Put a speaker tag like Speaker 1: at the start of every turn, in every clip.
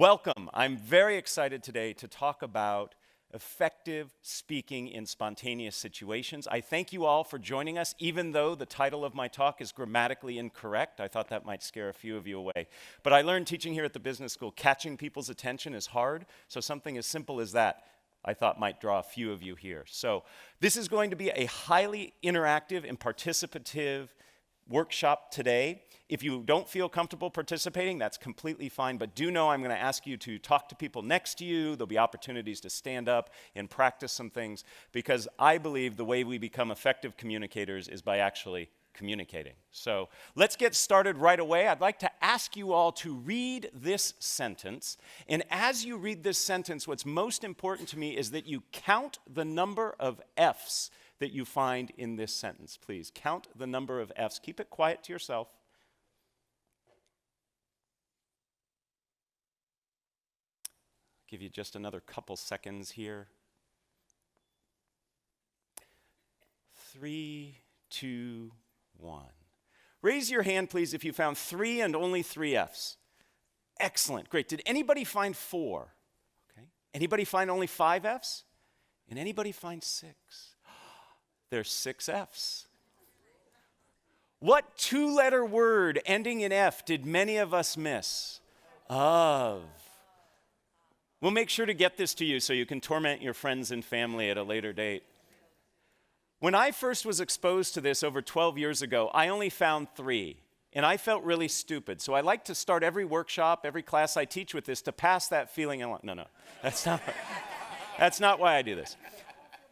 Speaker 1: Welcome. I'm very excited today to talk about effective speaking in spontaneous situations. I thank you all for joining us, even though the title of my talk is grammatically incorrect. I thought that might scare a few of you away. But I learned teaching here at the business school, catching people's attention is hard, so something as simple as that I thought might draw a few of you here. So this is going to be a highly interactive and participative workshop today. If you don't feel comfortable participating, that's completely fine, but do know I'm going to ask you to talk to people next to you. There'll be opportunities to stand up and practice some things, because I believe the way we become effective communicators is by actually communicating. So let's get started right away. I'd like to ask you all to read this sentence, and as you read this sentence, what's most important to me is that you count the number of F's that you find in this sentence. Please count the number of F's. Keep it quiet to yourself. Give you just another couple seconds here. 3, 2, 1. Raise your hand, please, if you found 3 and only 3 F's. Excellent, great. Did anybody find 4? Okay. Anybody find only 5 F's? And anybody find 6? There's 6 F's. What 2-letter word ending in F did many of us miss? Of. We'll make sure to get this to you so you can torment your friends and family at a later date. When I first was exposed to this over 12 years ago, I only found 3, and I felt really stupid. So I like to start every workshop, every class I teach with this to pass that feeling along. No, that's not why I do this.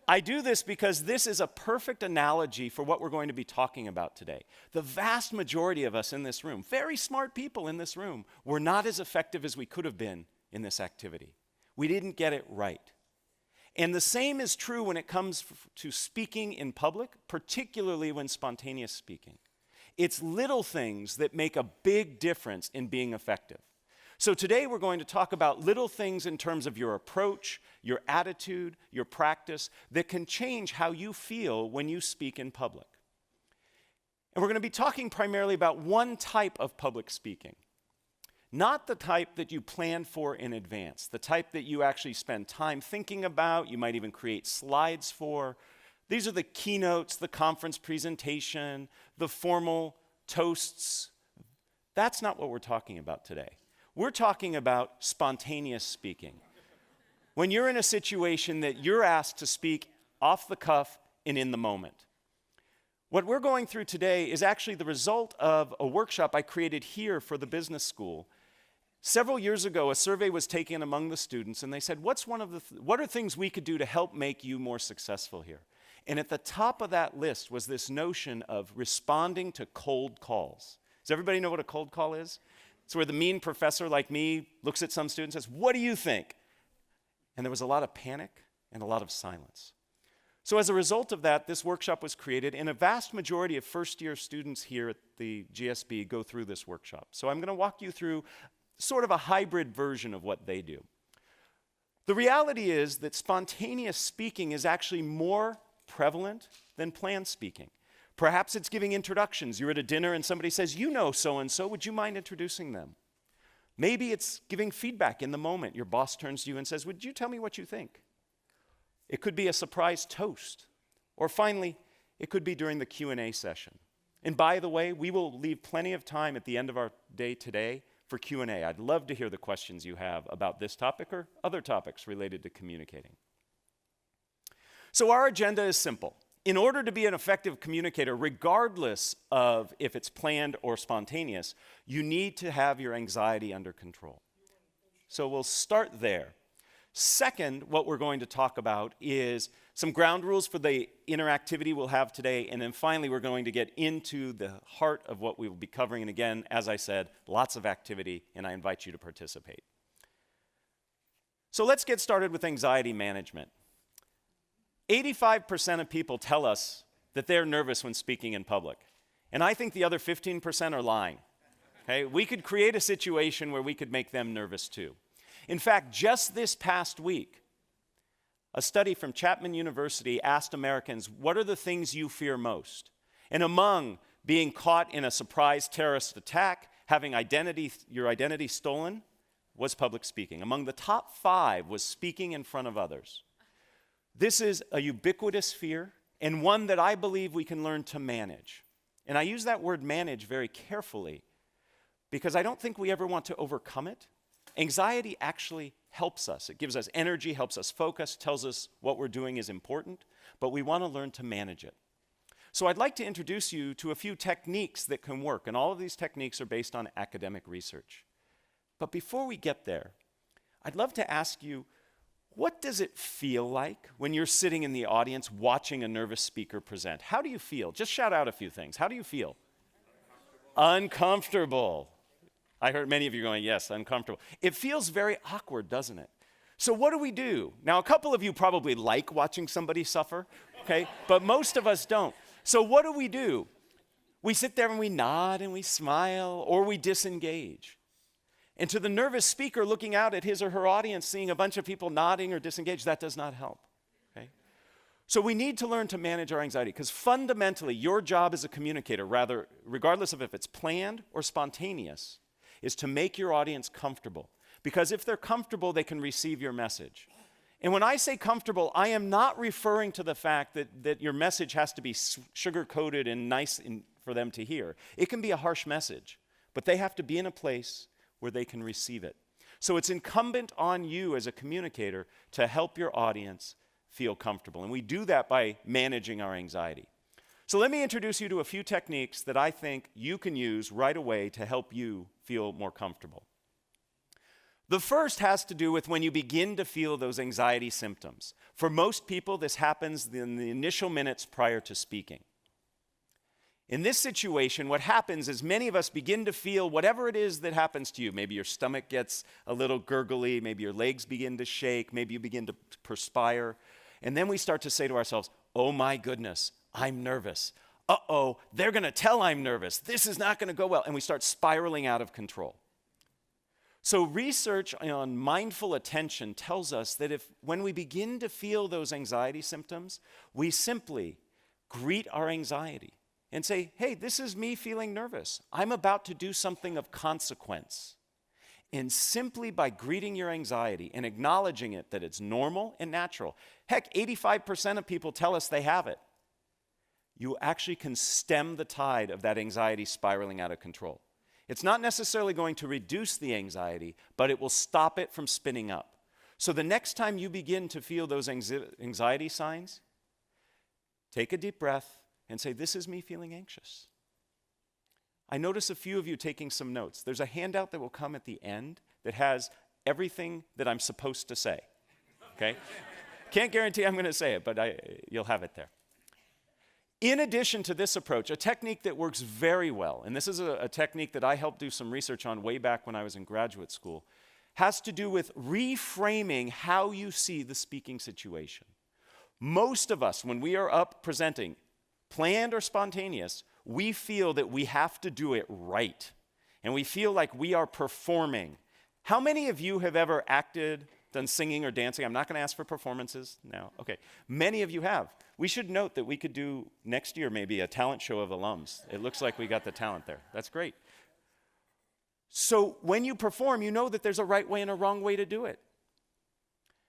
Speaker 1: I do this because this is a perfect analogy for what we're going to be talking about today. The vast majority of us in this room, very smart people in this room, were not as effective as we could have been in this activity. We didn't get it right. And the same is true when it comes to speaking in public, particularly when spontaneous speaking. It's little things that make a big difference in being effective. So today we're going to talk about little things in terms of your approach, your attitude, your practice that can change how you feel when you speak in public. And we're going to be talking primarily about one type of public speaking. Not the type that you plan for in advance, the type that you actually spend time thinking about, you might even create slides for. These are the keynotes, the conference presentation, the formal toasts. That's not what we're talking about today. We're talking about spontaneous speaking. When you're in a situation that you're asked to speak off the cuff and in the moment. What we're going through today is actually the result of a workshop I created here for the business school. Several years ago, a survey was taken among the students, and they said, what are things we could do to help make you more successful here? And at the top of that list was this notion of responding to cold calls. Does everybody know what a cold call is? It's where the mean professor like me looks at some students and says, "What do you think?" And there was a lot of panic and a lot of silence. So as a result of that, this workshop was created, and a vast majority of first-year students here at the GSB go through this workshop. So I'm going to walk you through sort of a hybrid version of what they do. The reality is that spontaneous speaking is actually more prevalent than planned speaking. Perhaps it's giving introductions. You're at a dinner and somebody says, "You know so-and-so, would you mind introducing them?" Maybe it's giving feedback in the moment. Your boss turns to you and says, "Would you tell me what you think?" It could be a surprise toast. Or finally, it could be during the Q&A session. And by the way, we will leave plenty of time at the end of our day today for Q&A. I'd love to hear the questions you have about this topic or other topics related to communicating. So our agenda is simple. In order to be an effective communicator, regardless of if it's planned or spontaneous, you need to have your anxiety under control. So we'll start there. Second, what we're going to talk about is some ground rules for the interactivity we'll have today, and then finally we're going to get into the heart of what we will be covering. And again, as I said, lots of activity, and I invite you to participate. So let's get started with anxiety management. 85% of people tell us that they're nervous when speaking in public. And I think the other 15% are lying. Okay? We could create a situation where we could make them nervous too. In fact, just this past week, a study from Chapman University asked Americans, what are the things you fear most? And among being caught in a surprise terrorist attack, having your identity stolen, was public speaking. Among the top 5 was speaking in front of others. This is a ubiquitous fear and one that I believe we can learn to manage. And I use that word manage very carefully because I don't think we ever want to overcome it. Anxiety actually helps us. It gives us energy, helps us focus, tells us what we're doing is important, but we want to learn to manage it. So I'd like to introduce you to a few techniques that can work, and all of these techniques are based on academic research. But before we get there, I'd love to ask you, what does it feel like when you're sitting in the audience watching a nervous speaker present? How do you feel? Just shout out a few things. How do you feel? Uncomfortable. I heard many of you going, yes, uncomfortable. It feels very awkward, doesn't it? So what do we do? Now, a couple of you probably like watching somebody suffer, okay? But most of us don't. So what do? We sit there and we nod and we smile, or we disengage. And to the nervous speaker looking out at his or her audience, seeing a bunch of people nodding or disengaged, that does not help, okay? So we need to learn to manage our anxiety, because fundamentally, your job as a communicator, rather, regardless of if it's planned or spontaneous, is to make your audience comfortable. Because if they're comfortable, they can receive your message. And when I say comfortable, I am not referring to the fact that your message has to be sugar-coated and nice for them to hear. It can be a harsh message, but they have to be in a place where they can receive it. So it's incumbent on you as a communicator to help your audience feel comfortable. And we do that by managing our anxiety. So let me introduce you to a few techniques that I think you can use right away to help you feel more comfortable. The first has to do with when you begin to feel those anxiety symptoms. For most people, this happens in the initial minutes prior to speaking. In this situation, what happens is many of us begin to feel whatever it is that happens to you. Maybe your stomach gets a little gurgly, maybe your legs begin to shake, maybe you begin to perspire. And then we start to say to ourselves, oh my goodness, I'm nervous. Uh-oh, they're going to tell I'm nervous. This is not going to go well. And we start spiraling out of control. So research on mindful attention tells us that when we begin to feel those anxiety symptoms, we simply greet our anxiety and say, hey, this is me feeling nervous. I'm about to do something of consequence. And simply by greeting your anxiety and acknowledging it, that it's normal and natural. Heck, 85% of people tell us they have it. You actually can stem the tide of that anxiety spiraling out of control. It's not necessarily going to reduce the anxiety, but it will stop it from spinning up. So the next time you begin to feel those anxiety signs, take a deep breath and say, this is me feeling anxious. I notice a few of you taking some notes. There's a handout that will come at the end that has everything that I'm supposed to say, okay? Can't guarantee I'm going to say it, but you'll have it there. In addition to this approach, a technique that works very well, and this is a technique that I helped do some research on way back when I was in graduate school, has to do with reframing how you see the speaking situation. Most of us, when we are up presenting, planned or spontaneous, we feel that we have to do it right. And we feel like we are performing. How many of you have ever acted, done singing or dancing? I'm not going to ask for performances now. Okay. Many of you have. We should note that we could do next year maybe a talent show of alums. It looks like we got the talent there. That's great. So when you perform, you know that there's a right way and a wrong way to do it.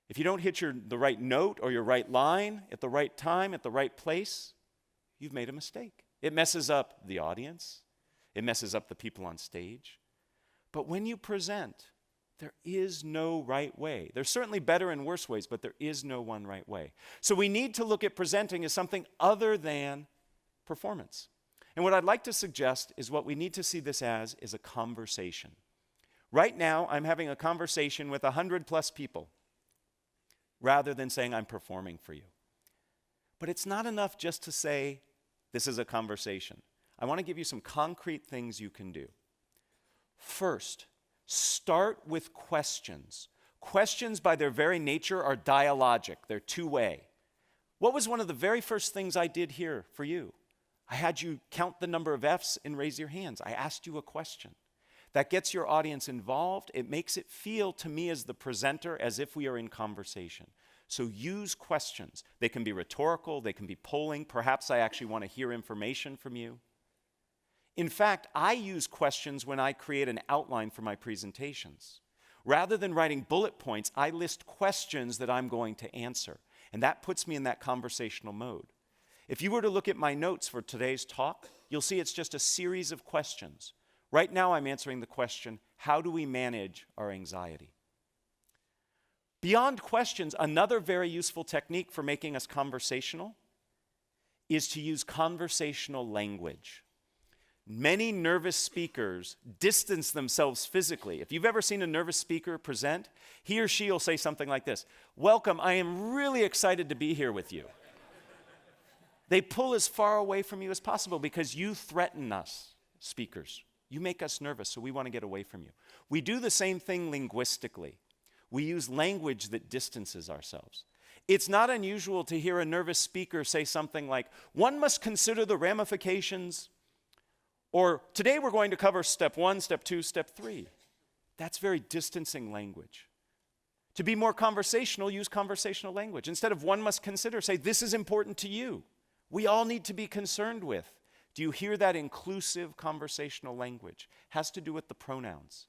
Speaker 1: If you don't hit the right note or your right line at the right time, at the right place, you've made a mistake. It messes up the audience. It messes up the people on stage. But when you present, there is no right way. There's certainly better and worse ways, but there is no one right way. So we need to look at presenting as something other than performance. And what I'd like to suggest is what we need to see this as is a conversation. Right now, I'm having a conversation with 100+ people rather than saying I'm performing for you. But it's not enough just to say, this is a conversation. I want to give you some concrete things you can do. First, start with questions. Questions by their very nature are dialogic. They're two-way. What was one of the very first things I did here for you? I had you count the number of F's and raise your hands. I asked you a question. That gets your audience involved. It makes it feel to me as the presenter as if we are in conversation. So use questions. They can be rhetorical. They can be polling. Perhaps I actually want to hear information from you. In fact, I use questions when I create an outline for my presentations. Rather than writing bullet points, I list questions that I'm going to answer. And that puts me in that conversational mode. If you were to look at my notes for today's talk, you'll see it's just a series of questions. Right now I'm answering the question, how do we manage our anxiety? Beyond questions, another very useful technique for making us conversational is to use conversational language. Many nervous speakers distance themselves physically. If you've ever seen a nervous speaker present, he or she will say something like this: "Welcome, I am really excited to be here with you." They pull as far away from you as possible because you threaten us, speakers. You make us nervous, so we want to get away from you. We do the same thing linguistically. We use language that distances ourselves. It's not unusual to hear a nervous speaker say something like, "One must consider the ramifications," or "Today we're going to cover step 1, step 2, step 3. That's very distancing language. To be more conversational, use conversational language. Instead of "one must consider," say, "This is important to you. We all need to be concerned with." Do you hear that inclusive conversational language? Has to do with the pronouns.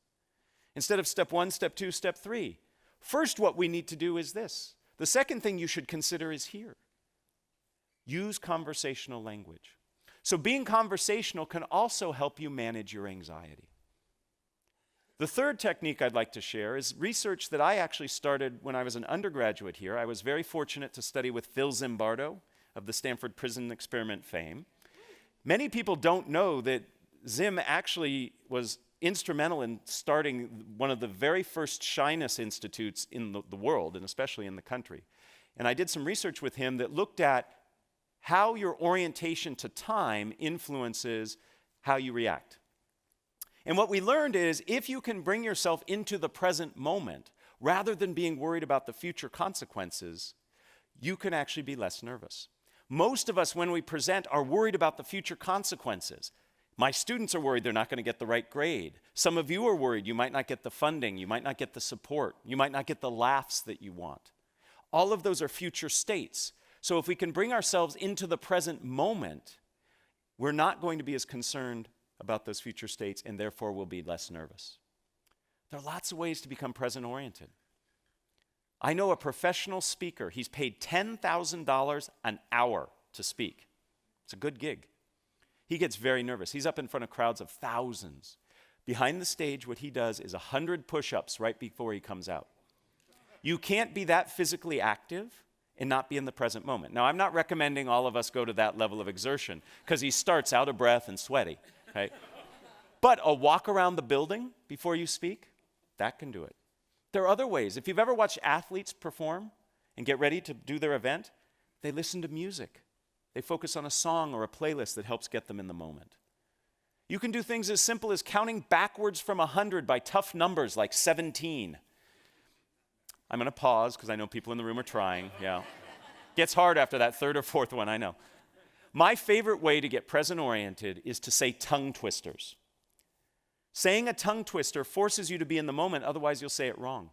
Speaker 1: Instead of step 1, step 2, step 3. First, what we need to do is this. The second thing you should consider is here. Use conversational language. So being conversational can also help you manage your anxiety. The third technique I'd like to share is research that I actually started when I was an undergraduate here. I was very fortunate to study with Phil Zimbardo of the Stanford Prison Experiment fame. Many people don't know that Zim actually was instrumental in starting one of the very first shyness institutes in the world, and especially in the country. And I did some research with him that looked at how your orientation to time influences how you react. And what we learned is if you can bring yourself into the present moment, rather than being worried about the future consequences, you can actually be less nervous. Most of us, when we present, are worried about the future consequences. My students are worried they're not going to get the right grade. Some of you are worried you might not get the funding, you might not get the support, you might not get the laughs that you want. All of those are future states. So if we can bring ourselves into the present moment, we're not going to be as concerned about those future states, and therefore we'll be less nervous. There are lots of ways to become present-oriented. I know a professional speaker. He's paid $10,000 an hour to speak. It's a good gig. He gets very nervous. He's up in front of crowds of thousands. Behind the stage, what he does is 100 push-ups right before he comes out. You can't be that physically active and not be in the present moment. Now, I'm not recommending all of us go to that level of exertion because he starts out of breath and sweaty, right? But a walk around the building before you speak, that can do it. There are other ways. If you've ever watched athletes perform and get ready to do their event, they listen to music. They focus on a song or a playlist that helps get them in the moment. You can do things as simple as counting backwards from 100 by tough numbers like 17. I'm going to pause because I know people in the room are trying. Yeah. Gets hard after that third or fourth one, I know. My favorite way to get present-oriented is to say tongue twisters. Saying a tongue twister forces you to be in the moment, otherwise you'll say it wrong.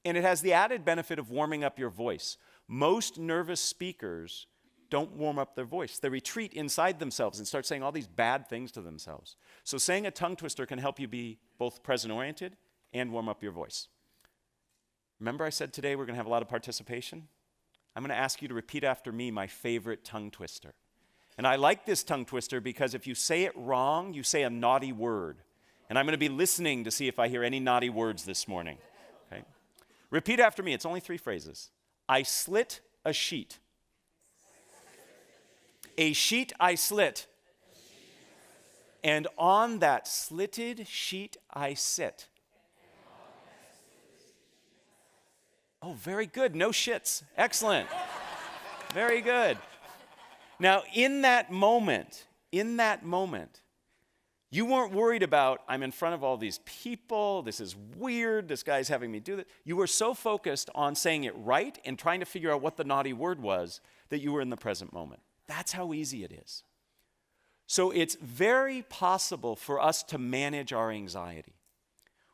Speaker 1: And it has the added benefit of warming up your voice. Most nervous speakers don't warm up their voice. They retreat inside themselves and start saying all these bad things to themselves. So saying a tongue twister can help you be both present-oriented and warm up your voice. Remember I said today we're going to have a lot of participation? I'm going to ask you to repeat after me my favorite tongue twister. And I like this tongue twister because if you say it wrong, you say a naughty word. And I'm going to be listening to see if I hear any naughty words this morning. Okay? Repeat after me. It's only 3 phrases. I slit a sheet. A sheet I slit. And on that slitted sheet I sit. Oh, very good. No shits. Excellent. Very good. Now, in that moment, you weren't worried about, I'm in front of all these people, this is weird, this guy's having me do this. You were so focused on saying it right and trying to figure out what the naughty word was that you were in the present moment. That's how easy it is. So it's very possible for us to manage our anxiety.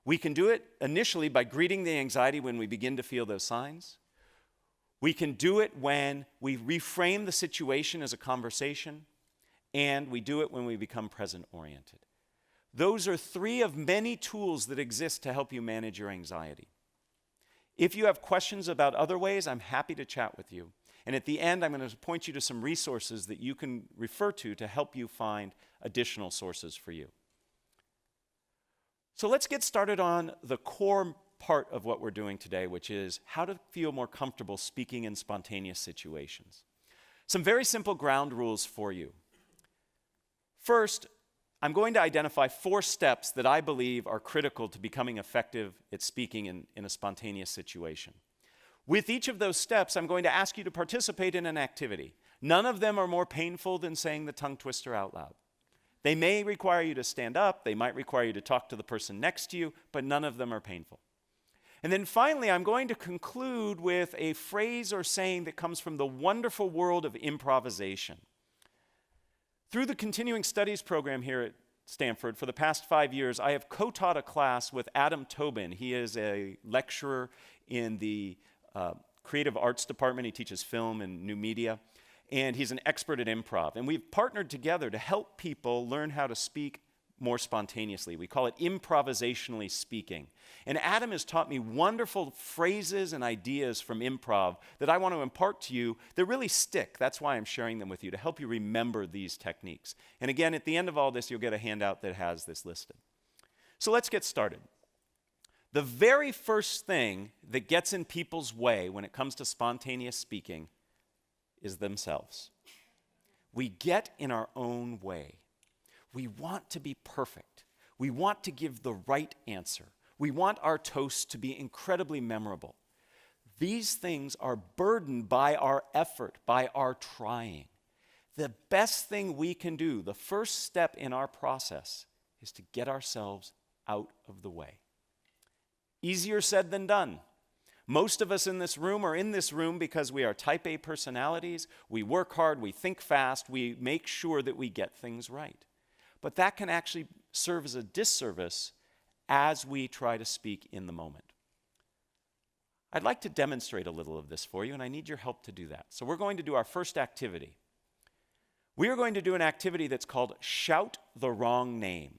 Speaker 1: We can do it initially by greeting the anxiety when we begin to feel those signs. We can do it when we reframe the situation as a conversation, and we do it when we become present-oriented. Those are 3 of many tools that exist to help you manage your anxiety. If you have questions about other ways, I'm happy to chat with you. And at the end, I'm going to point you to some resources that you can refer to help you find additional sources for you. So let's get started on the core part of what we're doing today, which is how to feel more comfortable speaking in spontaneous situations. Some very simple ground rules for you. First, I'm going to identify 4 steps that I believe are critical to becoming effective at speaking in a spontaneous situation. With each of those steps, I'm going to ask you to participate in an activity. None of them are more painful than saying the tongue twister out loud. They may require you to stand up, they might require you to talk to the person next to you, but none of them are painful. And then finally, I'm going to conclude with a phrase or saying that comes from the wonderful world of improvisation. Through the continuing studies program here at Stanford, for the past 5 years, I have co-taught a class with Adam Tobin. He is a lecturer in the creative arts department. He teaches film and new media, and he's an expert at improv. And we've partnered together to help people learn how to speak more spontaneously. We call it improvisationally speaking. And Adam has taught me wonderful phrases and ideas from improv that I want to impart to you that really stick. That's why I'm sharing them with you, to help you remember these techniques. And again, at the end of all this, you'll get a handout that has this listed. So let's get started. The very first thing that gets in people's way when it comes to spontaneous speaking is themselves. We get in our own way. We want to be perfect. We want to give the right answer. We want our toasts to be incredibly memorable. These things are burdened by our effort, by our trying. The best thing we can do, the first step in our process, is to get ourselves out of the way. Easier said than done. Most of us in this room are in this room because we are type A personalities. We work hard, we think fast, we make sure that we get things right. But that can actually serve as a disservice as we try to speak in the moment. I'd like to demonstrate a little of this for you, and I need your help to do that. So we're going to do our first activity. We are going to do an activity that's called Shout the Wrong Name.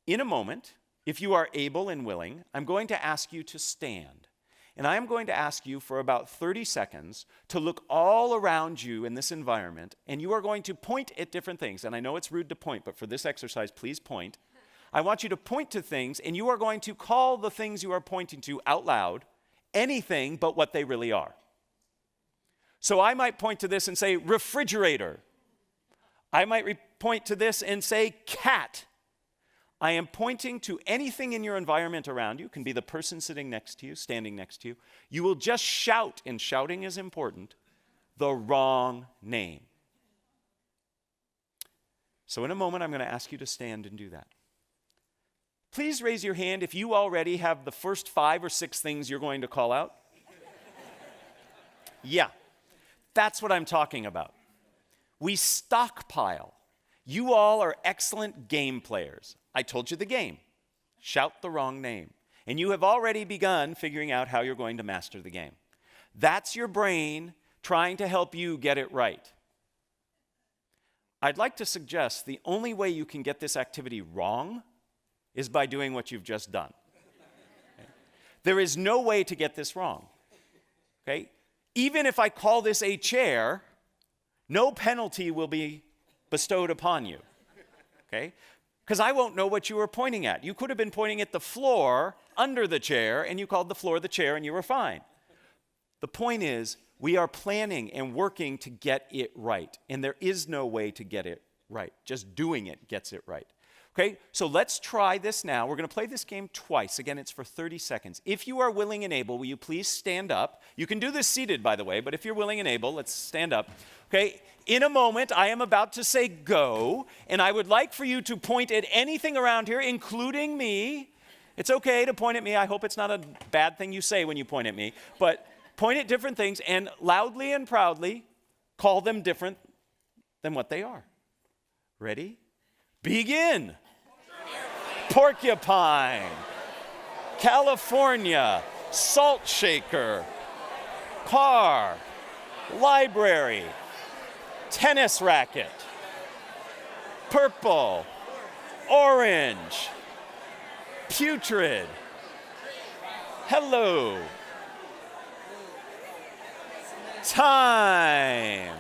Speaker 1: In a moment, if you are able and willing, I'm going to ask you to stand. And I am going to ask you for about 30 seconds to look all around you in this environment, and you are going to point at different things. And I know it's rude to point, but for this exercise, please point. I want you to point to things, and you are going to call the things you are pointing to out loud anything but what they really are. So I might point to this and say refrigerator. I might point to this and say cat. I am pointing to anything in your environment around you. It can be the person sitting next to you, standing next to you. You will just shout, and shouting is important, the wrong name. So in a moment, I'm going to ask you to stand and do that. Please raise your hand if you already have the first 5 or 6 things you're going to call out. Yeah, that's what I'm talking about. We stockpile. You all are excellent game players. I told you the game. Shout the wrong name. And you have already begun figuring out how you're going to master the game. That's your brain trying to help you get it right. I'd like to suggest the only way you can get this activity wrong is by doing what you've just done. Okay? There is no way to get this wrong. Okay? Even if I call this a chair, no penalty will be bestowed upon you. Okay? Because I won't know what you were pointing at. You could have been pointing at the floor under the chair, and you called the floor the chair, and you were fine. The point is, we are planning and working to get it right, and there is no way to get it right. Just doing it gets it right. Okay, so let's try this now. We're going to play this game twice. Again, it's for 30 seconds. If you are willing and able, will you please stand up? You can do this seated, by the way, but if you're willing and able, let's stand up. Okay, in a moment, I am about to say go, and I would like for you to point at anything around here, including me. It's okay to point at me. I hope it's not a bad thing you say when you point at me, but point at different things and loudly and proudly call them different than what they are. Ready? Begin. Porcupine, California, salt shaker, car, library, tennis racket, purple, Orange. Putrid. Hello. Time.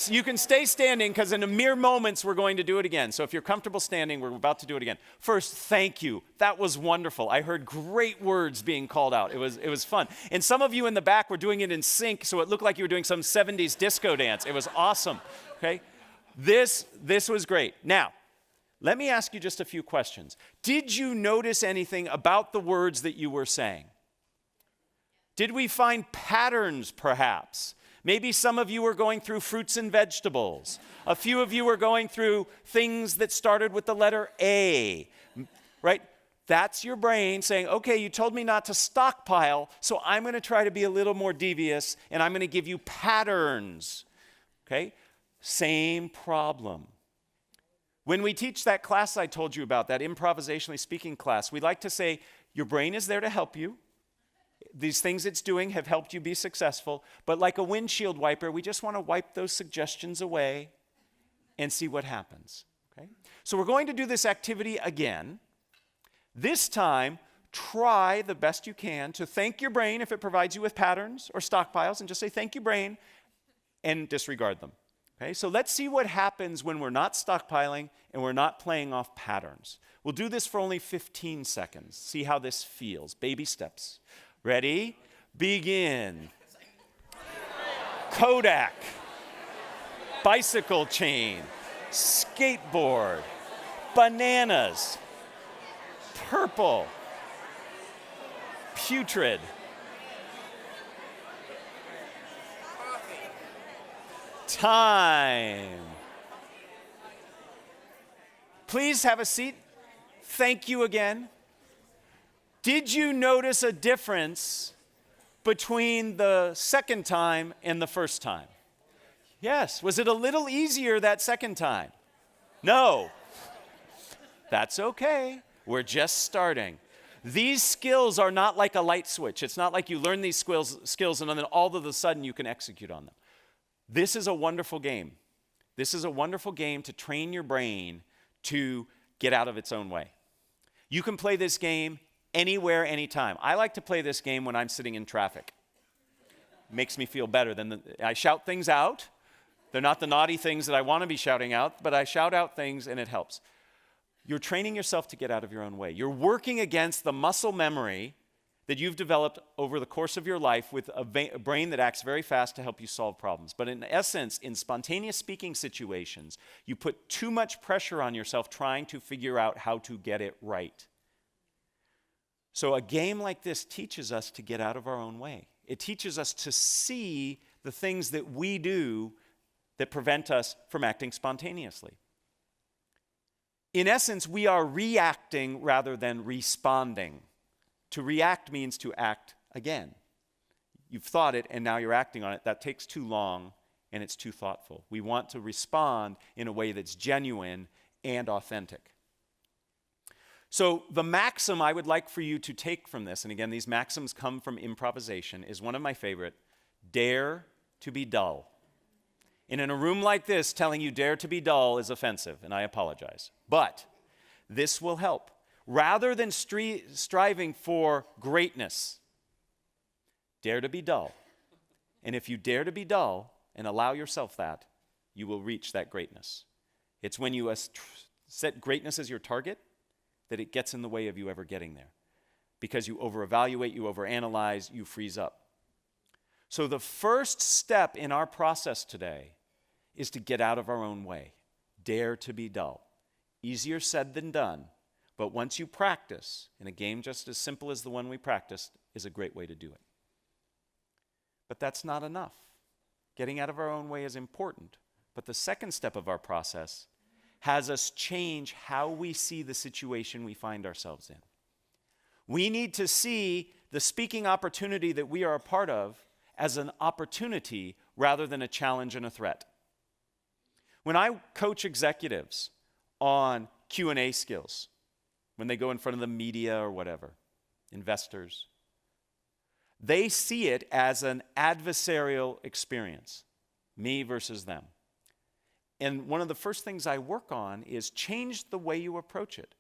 Speaker 1: You can stay standing because in a mere moments we're going to do it again. So if you're comfortable standing, we're about to do it again. First, thank you. That was wonderful. I heard great words being called out. It was fun. And some of you in the back were doing it in sync, so it looked like you were doing some 70s disco dance. It was awesome. Okay? This was great. Now, let me ask you just a few questions. Did you notice anything about the words that you were saying? Did we find patterns, perhaps? Maybe some of you were going through fruits and vegetables. A few of you were going through things that started with the letter A, right? That's your brain saying, okay, you told me not to stockpile, so I'm going to try to be a little more devious, and I'm going to give you patterns, okay? Same problem. When we teach that class I told you about, that improvisationally speaking class, we like to say, your brain is there to help you. These things it's doing have helped you be successful, but like a windshield wiper, we just want to wipe those suggestions away and see what happens, okay? So we're going to do this activity again. This time, try the best you can to thank your brain if it provides you with patterns or stockpiles, and just say, thank you, brain, and disregard them, okay? So let's see what happens when we're not stockpiling and we're not playing off patterns. We'll do this for only 15 seconds. See how this feels. Baby steps. Ready? Begin. Kodak. Bicycle chain. Skateboard. Bananas. Purple. Putrid. Time. Please have a seat. Thank you again. Did you notice a difference between the second time and the first time? Yes. Was it a little easier that second time? No. That's okay. We're just starting. These skills are not like a light switch. It's not like you learn these skills and then all of a sudden you can execute on them. This is a wonderful game. This is a wonderful game to train your brain to get out of its own way. You can play this game anywhere, anytime. I like to play this game when I'm sitting in traffic. Makes me feel better. I shout things out. They're not the naughty things that I want to be shouting out, but I shout out things and it helps. You're training yourself to get out of your own way. You're working against the muscle memory that you've developed over the course of your life with a brain that acts very fast to help you solve problems. But in essence, in spontaneous speaking situations, you put too much pressure on yourself trying to figure out how to get it right. So a game like this teaches us to get out of our own way. It teaches us to see the things that we do that prevent us from acting spontaneously. In essence, we are reacting rather than responding. To react means to act again. You've thought it and now you're acting on it. That takes too long and it's too thoughtful. We want to respond in a way that's genuine and authentic. So the maxim I would like for you to take from this, and again, these maxims come from improvisation, is one of my favorite: dare to be dull. And in a room like this, telling you dare to be dull is offensive, and I apologize. But this will help. Rather than striving for greatness, dare to be dull. And if you dare to be dull and allow yourself that, you will reach that greatness. It's when you set greatness as your target that it gets in the way of you ever getting there. Because you over-evaluate, you overanalyze, you freeze up. So the first step in our process today is to get out of our own way. Dare to be dull. Easier said than done, but once you practice, in a game just as simple as the one we practiced, is a great way to do it. But that's not enough. Getting out of our own way is important, but the second step of our process has us change how we see the situation we find ourselves in. We need to see the speaking opportunity that we are a part of as an opportunity rather than a challenge and a threat. When I coach executives on Q&A skills, when they go in front of the media or whatever, investors, they see it as an adversarial experience. me versus them. And one of the first things I work on is change the way you approach it.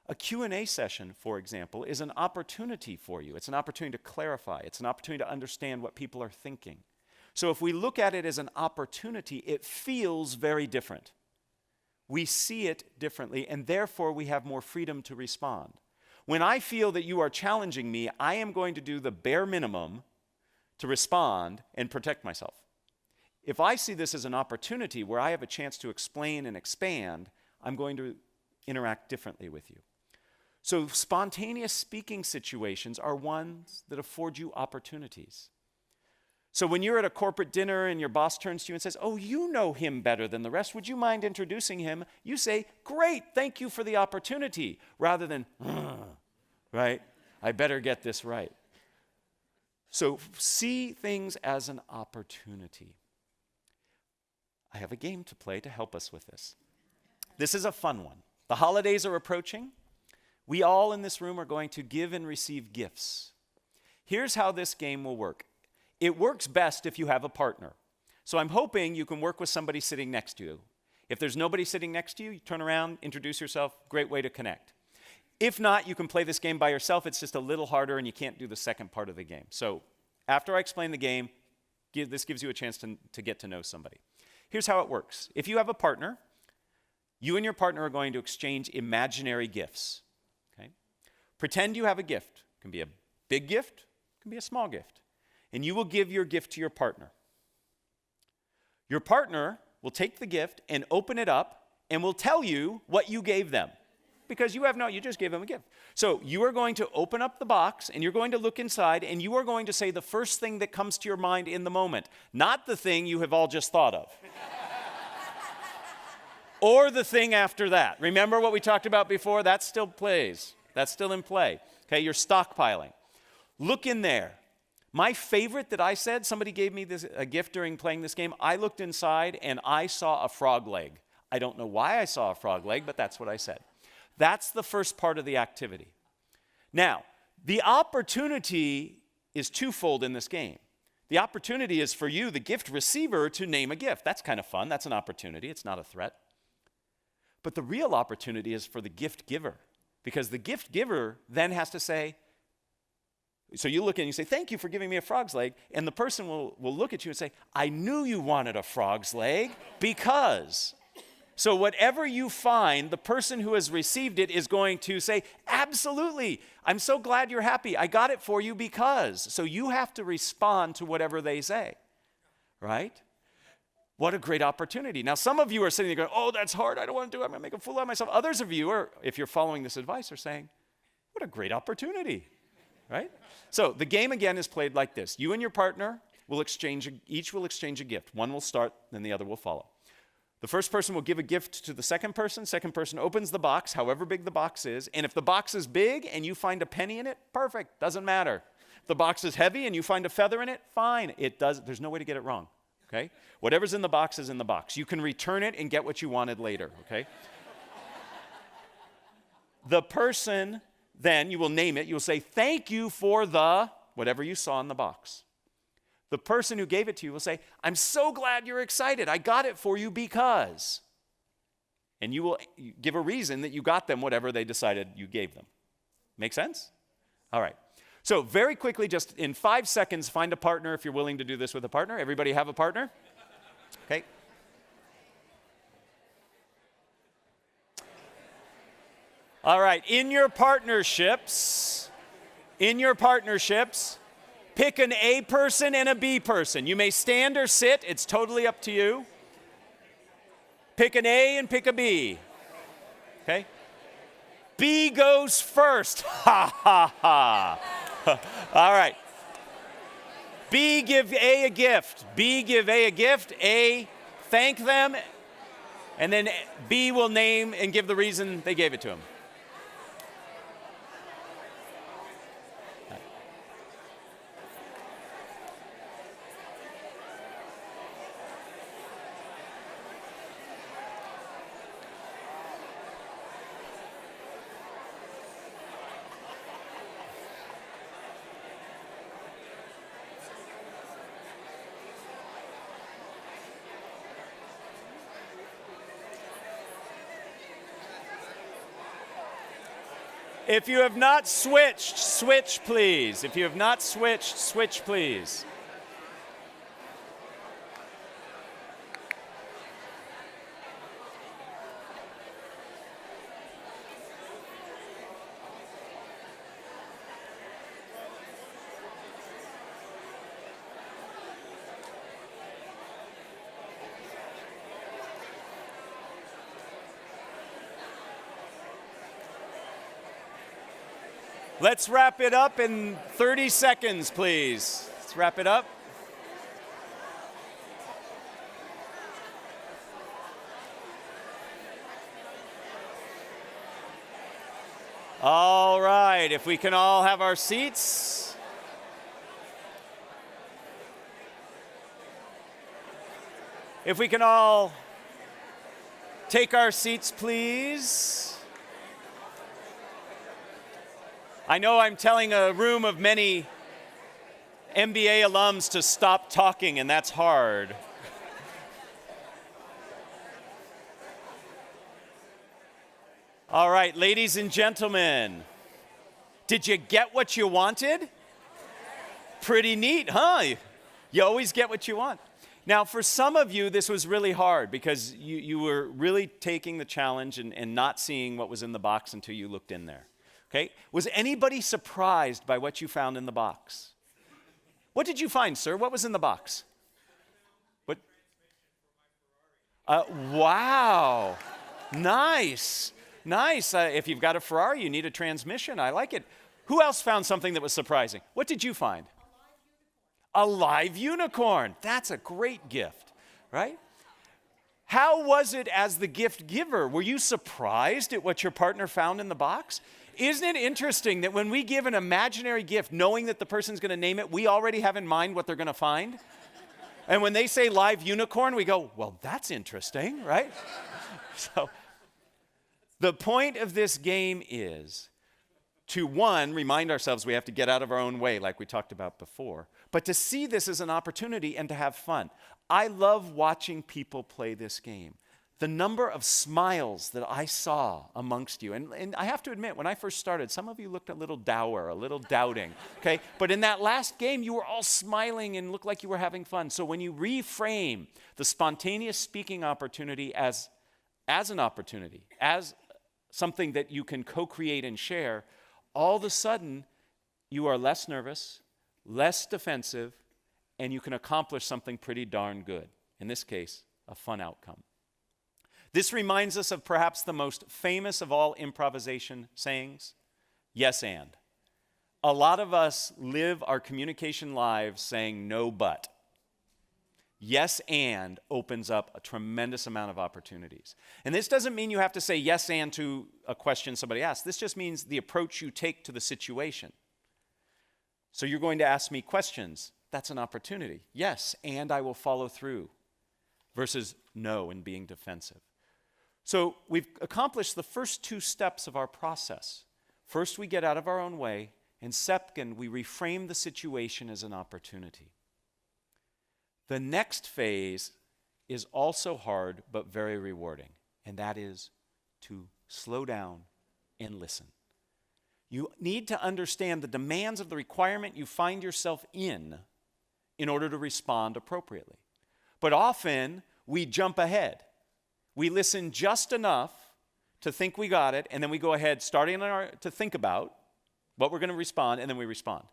Speaker 1: A Q&A session, for example, is an opportunity for you. It's an opportunity to clarify. It's an opportunity to understand what people are thinking. So if we look at it as an opportunity, it feels very different. We see it differently, and therefore we have more freedom to respond. When I feel that you are challenging me, I am going to do the bare minimum to respond and protect myself. If I see this as an opportunity where I have a chance to explain and expand, I'm going to interact differently with you. So spontaneous speaking situations are ones that afford you opportunities. So when you're at a corporate dinner and your boss turns to you and says, "Oh, you know him better than the rest. Would you mind introducing him?" You say, "Great, thank you for the opportunity," rather than, right? I better get this right. So see things as an opportunity. I have a game to play to help us with this. This is a fun one. The holidays are approaching. We all in this room are going to give and receive gifts. Here's how this game will work. It works best if you have a partner. So I'm hoping you can work with somebody sitting next to you. If there's nobody sitting next to you, you turn around, introduce yourself, great way to connect. If not, you can play this game by yourself. It's just a little harder and you can't do the second part of the game. So after I explain the game, this gives you a chance to get to know somebody. Here's how it works. If you have a partner, you and your partner are going to exchange imaginary gifts. Okay? Pretend you have a gift. It can be a big gift, it can be a small gift. And you will give your gift to your partner. Your partner will take the gift and open it up and will tell you what you gave them. Because you just gave them a gift. So you are going to open up the box and you're going to look inside and you are going to say the first thing that comes to your mind in the moment, not the thing you have all just thought of. Or the thing after that. Remember what we talked about before? That still plays. That's still in play. Okay, you're stockpiling. Look in there. My favorite that I said, somebody gave me a gift during playing this game. I looked inside and I saw a frog leg. I don't know why I saw a frog leg, but that's what I said. That's the first part of the activity. Now, the opportunity is twofold in this game. The opportunity is for you, the gift receiver, to name a gift. That's kind of fun. That's an opportunity. It's not a threat. But the real opportunity is for the gift giver, because the gift giver then has to say, so you look and you say, "Thank you for giving me a frog's leg," and the person will look at you and say, "I knew you wanted a frog's leg because..." So whatever you find, the person who has received it is going to say, "Absolutely, I'm so glad you're happy. I got it for you because..." So you have to respond to whatever they say, right? What a great opportunity. Now, some of you are sitting there going, "Oh, that's hard. I don't want to do it. I'm going to make a fool out of myself." Others of you are, if you're following this advice, are saying, "What a great opportunity," right? So the game again is played like this. You and your partner will each will exchange a gift. One will start, then the other will follow. The first person will give a gift to the second person opens the box, however big the box is, and if the box is big and you find a penny in it, perfect, doesn't matter. If the box is heavy and you find a feather in it, fine, there's no way to get it wrong, okay? Whatever's in the box is in the box. You can return it and get what you wanted later, okay? The person, then, you will name it, you will say, "Thank you for the," whatever you saw in the box. The person who gave it to you will say, "I'm so glad you're excited. I got it for you because..." And you will give a reason that you got them whatever they decided you gave them. Make sense? All right. So very quickly, just in 5 seconds, find a partner if you're willing to do this with a partner. Everybody have a partner? Okay. All right. In your partnerships, pick an A person and a B person. You may stand or sit. It's totally up to you. Pick an A and pick a B. Okay? B goes first. Ha, ha, ha. All right. B, give A a gift. B, give A a gift. A, thank them. And then B will name and give the reason they gave it to him. If you have not switched, switch, please. If you have not switched, switch, please. Let's wrap it up in 30 seconds, please. Let's wrap it up. All right, if we can all have our seats. If we can all take our seats, please. I know I'm telling a room of many MBA alums to stop talking, and that's hard. All right, ladies and gentlemen, did you get what you wanted? Pretty neat, huh? You always get what you want. Now, for some of you, this was really hard because you were really taking the challenge and not seeing what was in the box until you looked in there. Okay? Was anybody surprised by what you found in the box? What did you find, sir? What was in the box? What? Wow. Nice. Nice. If you've got a Ferrari, you need a transmission. I like it. Who else found something that was surprising? What did you find? A live unicorn. That's a great gift, right? How was it as the gift giver? Were you surprised at what your partner found in the box? Isn't it interesting that when we give an imaginary gift, knowing that the person's going to name it, we already have in mind what they're going to find? And when they say live unicorn, we go, well, that's interesting, right? So the point of this game is to, one, remind ourselves we have to get out of our own way, like we talked about before, but to see this as an opportunity and to have fun. I love watching people play this game. The number of smiles that I saw amongst you, and I have to admit, when I first started, some of you looked a little dour, a little doubting, okay? But in that last game, you were all smiling and looked like you were having fun. So when you reframe the spontaneous speaking opportunity as an opportunity, as something that you can co-create and share, all of a sudden, you are less nervous, less defensive, and you can accomplish something pretty darn good. In this case, a fun outcome. This reminds us of perhaps the most famous of all improvisation sayings, yes and. A lot of us live our communication lives saying no but. Yes and opens up a tremendous amount of opportunities. And this doesn't mean you have to say yes and to a question somebody asks. This just means the approach you take to the situation. So you're going to ask me questions. That's an opportunity. Yes, and I will follow through. Versus no and being defensive. So we've accomplished the first two steps of our process. First, we get out of our own way, and second, we reframe the situation as an opportunity. The next phase is also hard, but very rewarding, and that is to slow down and listen. You need to understand the demands of the requirement you find yourself in order to respond appropriately. But often, we jump ahead. We listen just enough to think we got it, and then we go ahead, starting to think about what we're going to respond, and then we respond.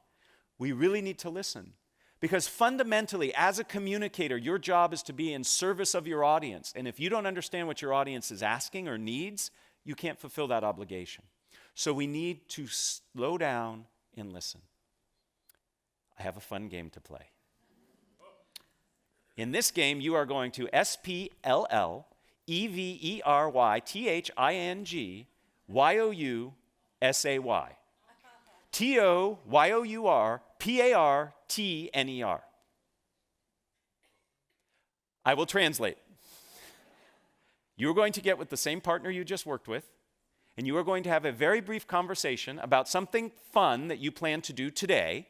Speaker 1: We really need to listen. Because fundamentally, as a communicator, your job is to be in service of your audience. And if you don't understand what your audience is asking or needs, you can't fulfill that obligation. So we need to slow down and listen. I have a fun game to play. In this game, you are going to SPLLEVERYTHINGYOUSAY. TOYOURPARTNER. I will translate. You are going to get with the same partner you just worked with, and you are going to have a very brief conversation about something fun that you plan to do today,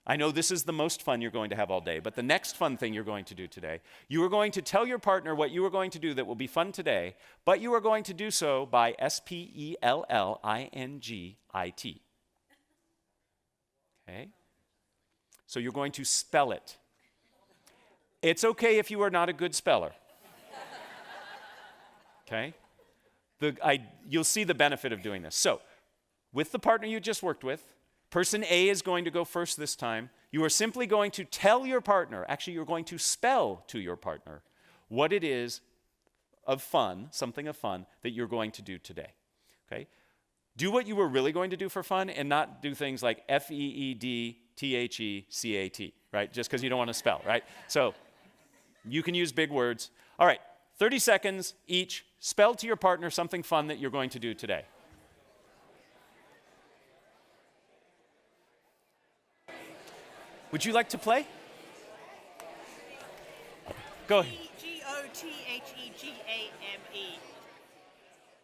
Speaker 1: I know this is the most fun you're going to have all day, but the next fun thing you're going to do today, you are going to tell your partner what you are going to do that will be fun today, but you are going to do so by spellingit. Okay? So you're going to spell it. It's okay if you are not a good speller. Okay? You'll see the benefit of doing this. So, with the partner you just worked with, person A is going to go first this time. You are simply going to tell your partner, actually you're going to spell to your partner what it is of fun, something of fun, that you're going to do today. Okay? Do what you were really going to do for fun and not do things like FEEDTHECAT, right? Just because you don't want to spell, right? So, you can use big words. All right, 30 seconds each. Spell to your partner something fun that you're going to do today. Would you like to play? Go ahead.
Speaker 2: Gothegame.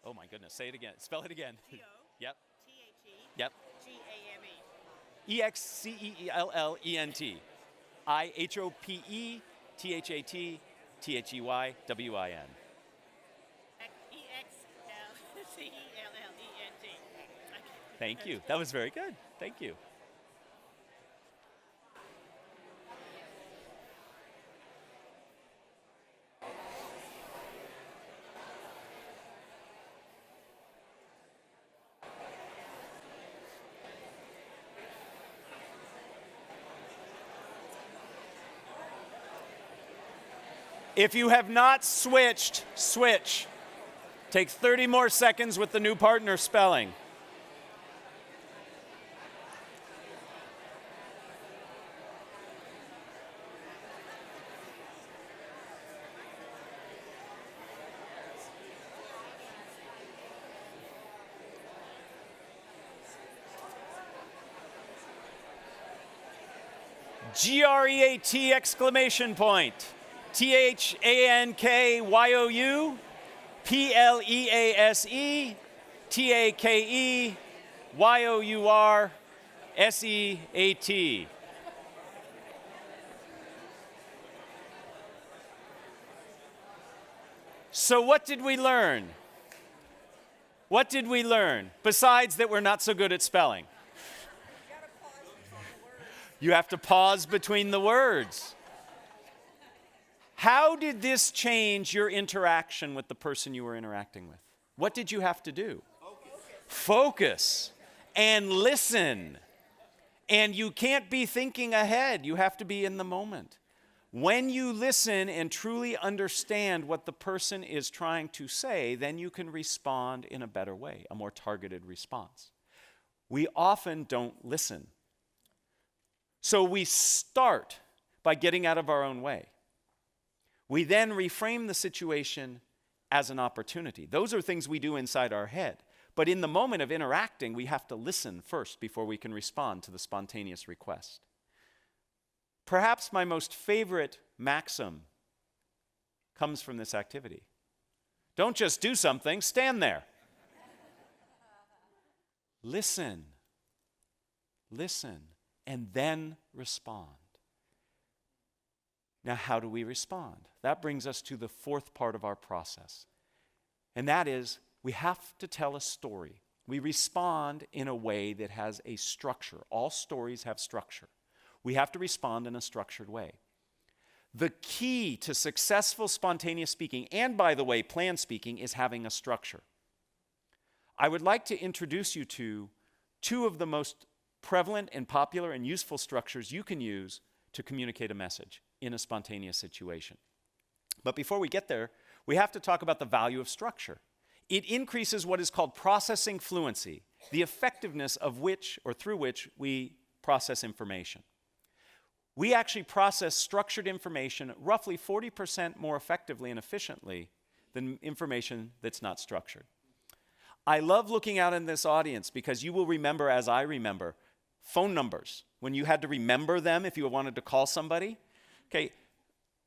Speaker 1: Oh my goodness, say it again. Spell it again. Yep.
Speaker 2: T-H-E.
Speaker 1: Yep.
Speaker 2: G-A-M-E.
Speaker 1: EXCELLENT. IHOPETHAT
Speaker 2: E-X-L-C-E-L-L-E-N-T.
Speaker 1: Thank you. That was very good. Thank you. If you have not switched, switch. Take 30 more seconds with the new partner spelling. GREAT exclamation point. THANKYOU PLEASE TAKEYOURSEAT. So what did we learn? What did we learn? Besides that we're not so good at spelling. You have to pause between the words. How did this change your interaction with the person you were interacting with? What did you have to do? Focus and listen. And you can't be thinking ahead. You have to be in the moment. When you listen and truly understand what the person is trying to say, then you can respond in a better way, a more targeted response. We often don't listen. So we start by getting out of our own way. We then reframe the situation as an opportunity. Those are things we do inside our head. But in the moment of interacting, we have to listen first before we can respond to the spontaneous request. Perhaps my most favorite maxim comes from this activity. Don't just do something, stand there. Listen, and then respond. Now, how do we respond? That brings us to the fourth part of our process. And that is, we have to tell a story. We respond in a way that has a structure. All stories have structure. We have to respond in a structured way. The key to successful spontaneous speaking, and by the way, planned speaking, is having a structure. I would like to introduce you to two of the most prevalent and popular and useful structures you can use to communicate a message in a spontaneous situation. But before we get there, we have to talk about the value of structure. It increases what is called processing fluency, the effectiveness of which or through which we process information. We actually process structured information roughly 40% more effectively and efficiently than information that's not structured. I love looking out in this audience because you will remember, as I remember, phone numbers. When you had to remember them if you wanted to call somebody. Okay,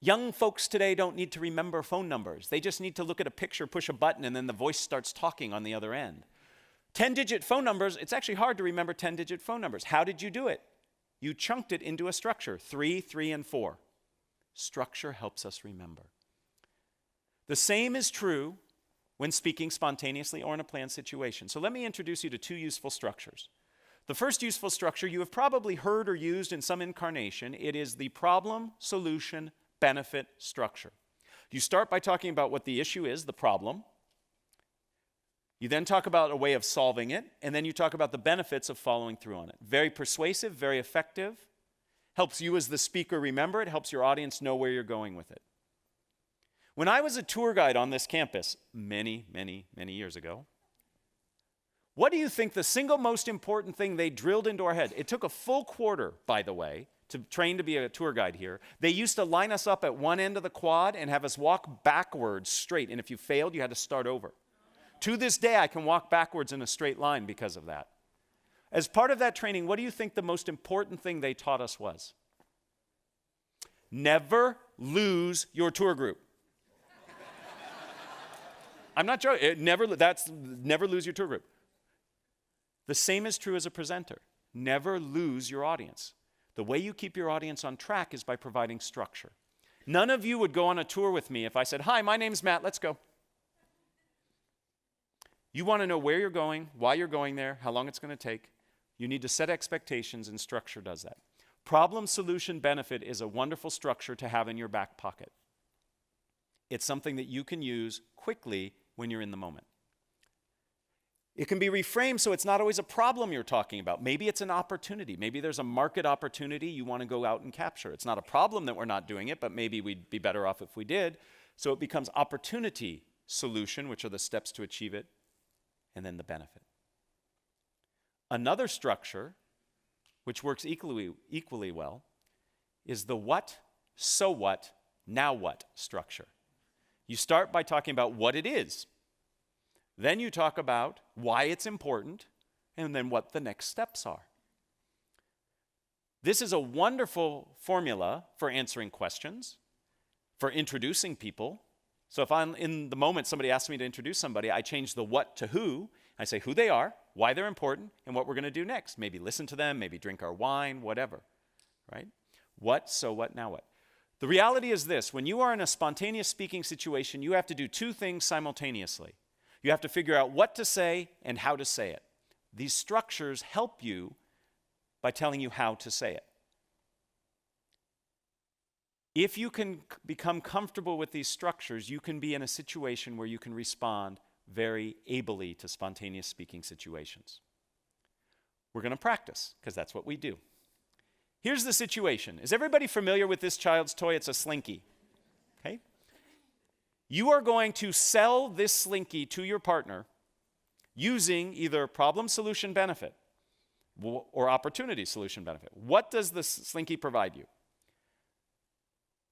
Speaker 1: young folks today don't need to remember phone numbers. They just need to look at a picture, push a button, and then the voice starts talking on the other end. 10-digit phone numbers, it's actually hard to remember 10-digit phone numbers. How did you do it? You chunked it into a structure, 3, 3, and 4. Structure helps us remember. The same is true when speaking spontaneously or in a planned situation. So let me introduce you to 2 useful structures. The first useful structure you have probably heard or used in some incarnation. It is the problem, solution, benefit structure. You start by talking about what the issue is, the problem. You then talk about a way of solving it, and then you talk about the benefits of following through on it. Very persuasive, very effective. Helps you as the speaker remember it, helps your audience know where you're going with it. When I was a tour guide on this campus many, many, many years ago, what do you think the single most important thing they drilled into our head? It took a full quarter, by the way, to train to be a tour guide here. They used to line us up at one end of the quad and have us walk backwards straight, and if you failed, you had to start over. To this day, I can walk backwards in a straight line because of that. As part of that training, what do you think the most important thing they taught us was? Never lose your tour group. I'm not joking. Never lose your tour group. The same is true as a presenter. Never lose your audience. The way you keep your audience on track is by providing structure. None of you would go on a tour with me if I said, "Hi, my name's Matt, let's go." You want to know where you're going, why you're going there, how long it's going to take. You need to set expectations, and structure does that. Problem, solution, benefit is a wonderful structure to have in your back pocket. It's something that you can use quickly when you're in the moment. It can be reframed so it's not always a problem you're talking about. Maybe it's an opportunity. Maybe there's a market opportunity you want to go out and capture. It's not a problem that we're not doing it, but maybe we'd be better off if we did. So it becomes opportunity, solution, which are the steps to achieve it, and then the benefit. Another structure, which works equally well, is the what, so what, now what structure. You start by talking about what it is. Then you talk about why it's important, and then what the next steps are. This is a wonderful formula for answering questions, for introducing people. So if I'm in the moment somebody asks me to introduce somebody, I change the what to who. I say who they are, why they're important, and what we're going to do next. Maybe listen to them, maybe drink our wine, whatever, right? What, so what, now what? The reality is this: when you are in a spontaneous speaking situation, you have to do 2 things simultaneously. You have to figure out what to say and how to say it. These structures help you by telling you how to say it. If you can become comfortable with these structures, you can be in a situation where you can respond very ably to spontaneous speaking situations. We're going to practice, because that's what we do. Here's the situation. Is everybody familiar with this child's toy? It's a Slinky. Okay? You are going to sell this Slinky to your partner using either problem, solution, benefit, or opportunity, solution, benefit. What does the Slinky provide you?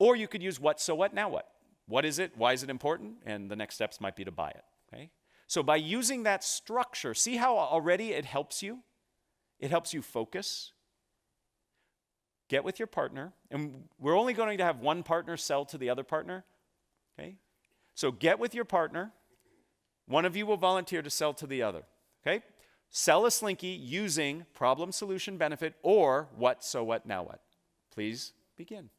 Speaker 1: Or you could use what, so what, now what? What is it? Why is it important? And the next steps might be to buy it. Okay? So by using that structure, see how already it helps you? It helps you focus. Get with your partner. And we're only going to have one partner sell to the other partner. Okay? So get with your partner. One of you will volunteer to sell to the other. Okay? Sell a Slinky using problem, solution, benefit, or what, so what, now what. Please begin.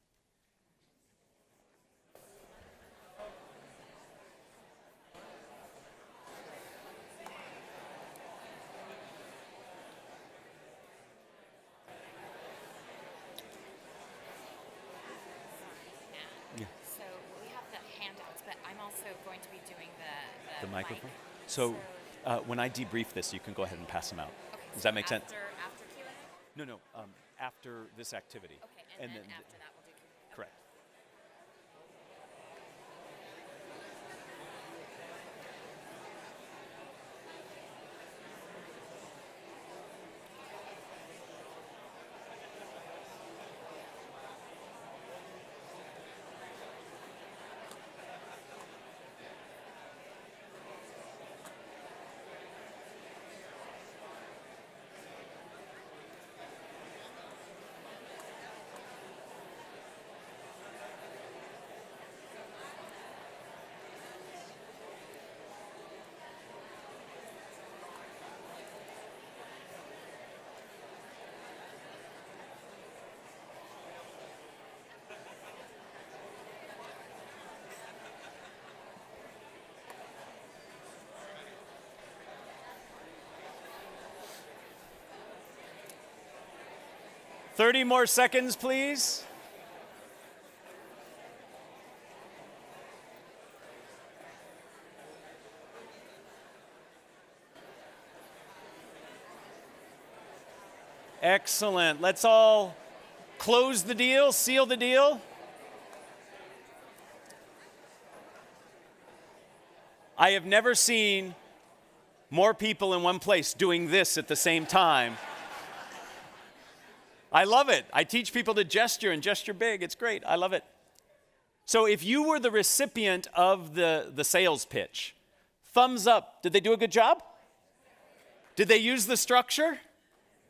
Speaker 3: So we have the handouts, but I'm also going to be doing the
Speaker 1: Microphone?
Speaker 3: mic.
Speaker 1: So when I debrief this, you can go ahead and pass them out.
Speaker 3: Okay,
Speaker 1: Does
Speaker 3: so
Speaker 1: that make sense?
Speaker 3: After Q&A?
Speaker 1: No, after this activity.
Speaker 3: Okay, and then after that we'll do Q&A.
Speaker 1: Correct. 30 more seconds, please. Excellent. Let's all close the deal, seal the deal. I have never seen more people in one place doing this at the same time. I love it. I teach people to gesture and gesture big. It's great. I love it. So if you were the recipient of the sales pitch, thumbs up. Did they do a good job? Did they use the structure?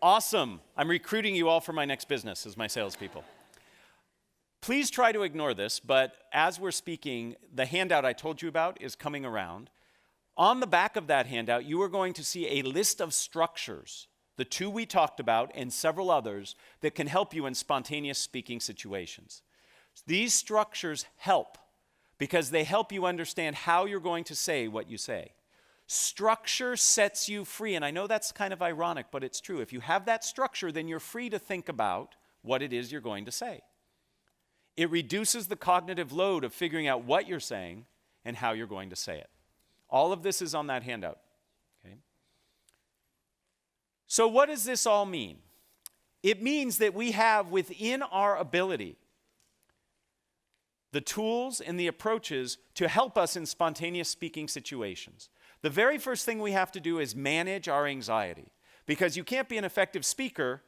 Speaker 1: Awesome. I'm recruiting you all for my next business as my salespeople. Please try to ignore this, but as we're speaking, the handout I told you about is coming around. On the back of that handout, you are going to see a list of structures, the two we talked about and several others, that can help you in spontaneous speaking situations. These structures help because they help you understand how you're going to say what you say. Structure sets you free, and I know that's kind of ironic, but it's true. If you have that structure, then you're free to think about what it is you're going to say. It reduces the cognitive load of figuring out what you're saying and how you're going to say it. All of this is on that handout. Okay? So what does this all mean? It means that we have within our ability the tools and the approaches to help us in spontaneous speaking situations. The very first thing we have to do is manage our anxiety, because you can't be an effective speaker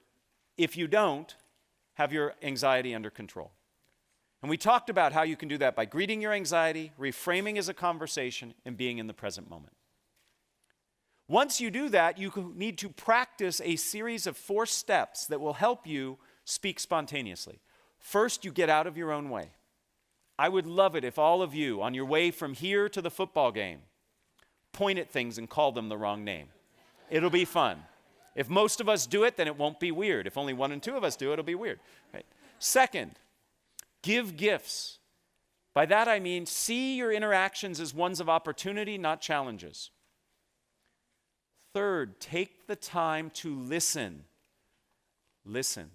Speaker 1: if you don't have your anxiety under control. And we talked about how you can do that by greeting your anxiety, reframing as a conversation, and being in the present moment. Once you do that, you need to practice a series of 4 steps that will help you speak spontaneously. First, you get out of your own way. I would love it if all of you, on your way from here to the football game, point at things and call them the wrong name. It'll be fun. If most of us do it, then it won't be weird. If only 1 and 2 of us do it, it'll be weird. Right? Second, give gifts. By that I mean see your interactions as ones of opportunity, not challenges. Third, take the time to listen. Listen.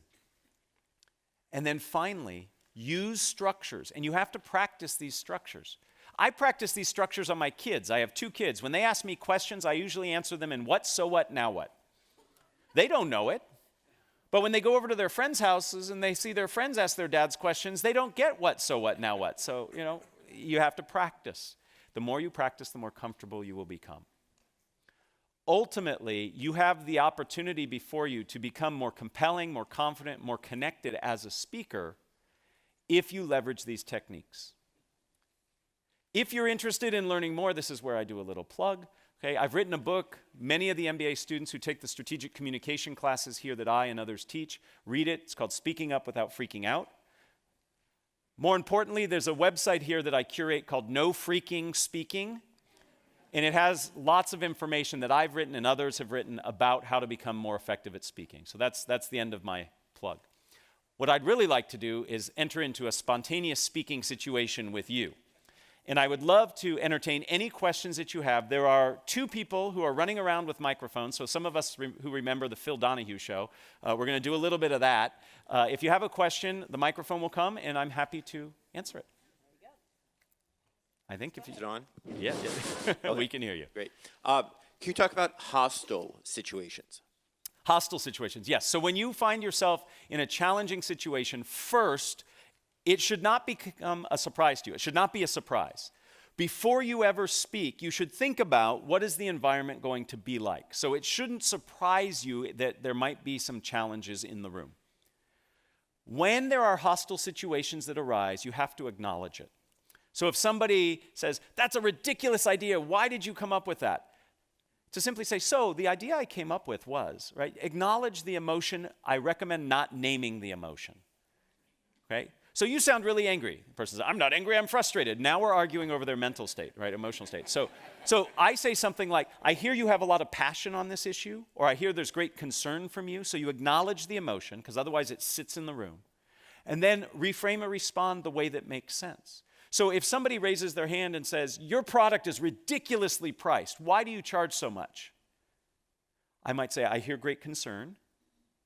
Speaker 1: And then finally, use structures. And you have to practice these structures. I practice these structures on my kids. I have 2 kids. When they ask me questions, I usually answer them in what, so what, now what. They don't know it. But when they go over to their friends' houses and they see their friends ask their dads questions, they don't get what, so what, now what. So, you have to practice. The more you practice, the more comfortable you will become. Ultimately, you have the opportunity before you to become more compelling, more confident, more connected as a speaker if you leverage these techniques. If you're interested in learning more, this is where I do a little plug. Okay, I've written a book. Many of the MBA students who take the strategic communication classes here that I and others teach read it. It's called Speaking Up Without Freaking Out. More importantly, there's a website here that I curate called No Freaking Speaking. And it has lots of information that I've written and others have written about how to become more effective at speaking. So that's the end of my plug. What I'd really like to do is enter into a spontaneous speaking situation with you. And I would love to entertain any questions that you have. There are 2 people who are running around with microphones. So some of us who remember the Phil Donahue show, we're going to do a little bit of that. If you have a question, the microphone will come, and I'm happy to answer it. I think if you...
Speaker 4: Is it on?
Speaker 1: Yeah. Okay. We can hear you.
Speaker 4: Great. Can you talk about hostile situations?
Speaker 1: Hostile situations, yes. So when you find yourself in a challenging situation, first, it should not become a surprise to you. It should not be a surprise. Before you ever speak, you should think about what is the environment going to be like. So it shouldn't surprise you that there might be some challenges in the room. When there are hostile situations that arise, you have to acknowledge it. So if somebody says, "That's a ridiculous idea, why did you come up with that?" To simply say, "So the idea I came up with was," right? Acknowledge the emotion. I recommend not naming the emotion, okay? So you sound really angry. The person says, "I'm not angry, I'm frustrated." Now we're arguing over their mental state, right? Emotional state. So I say something like, "I hear you have a lot of passion on this issue," or "I hear there's great concern from you." So you acknowledge the emotion, because otherwise it sits in the room. And then reframe or respond the way that makes sense. So if somebody raises their hand and says, "Your product is ridiculously priced. Why do you charge so much?" I might say, "I hear great concern.